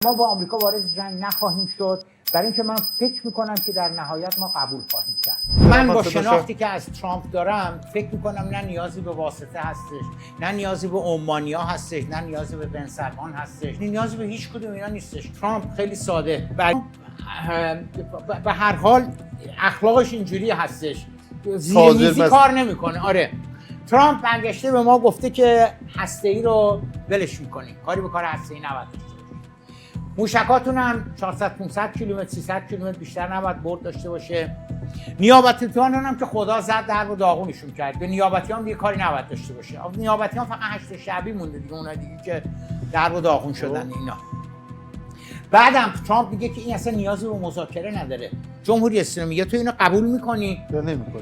ما با آمریکا وارد جنگ نخواهیم شد، برای اینکه من فکر میکنم که در نهایت ما قبول خواهیم کرد. من با شناختی که از ترامپ دارم فکر میکنم نه نیازی به واسطه هستش، نه نیازی به عمانیا هستش، نه نیازی به بن سلمان هستش، نه نیازی به هیچ کدوم اینا نیستش. ترامپ خیلی ساده به هر حال اخلاقش اینجوری هستش، زیرمیزی کار نمیکنه. آره، ترامپ برگشته به ما گفته که هسته‌ای رو ولش میکنیم، کاری به کار هسته‌ای نباید داشته باشیم. موشکاتون هم 400 500 کیلومتر 300 کیلومتر بیشتر نباید برد داشته باشه. نیابتیان هم که خدا زد در رو داغونشون کرد، به نیابتیان دیگه کاری نباید داشته باشه. نیابتیان فقط 8 شعبی مونده دیگه، اونها دیگه که در رو داغون شدن اینا. بعدم ترامپ میگه که این اصلا نیازی به مذاکره نداره. جمهوری اسلامی میگه تو اینو قبول میکنی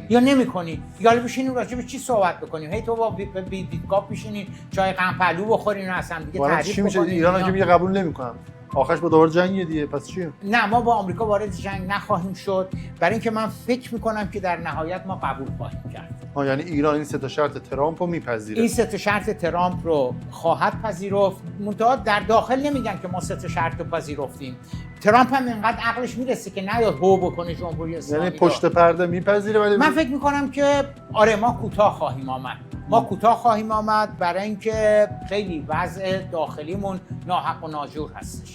یا نمیکنی؟ یا بشینیم راجع به چی صحبت بکنیم؟ هی تو با بیتکاپ بشینین چای قمپلو بخورین و اصلا دیگه تعریف میشه ایران که میگه قبول نمیکنم، آخرش با دوباره جنگیه دیگه، پس چیه؟ نه، ما با آمریکا وارد جنگ نخواهیم شد، برای اینکه من فکر میکنم که در نهایت ما قبول خواهیم کرد. یعنی ایران این سه تا شرط ترامپ رو میپذیره؟ این سه تا شرط ترامپ رو خواهد پذیرفت. منتها در داخل نمیگن که ما سه تا شرط رو پذیرفتیم. ترامپ هم اینقدر عقلش میرسه که نیاد هو بکنه جمهوری اسلامی. یعنی پشت پرده میپذیره، ولی من فکر میکنم که آره ما کوتاه خواهیم آمد. ما کوتاه خواهیم آمد برای اینکه خیلی وضع داخلیمون ناحق و ناجور هستش.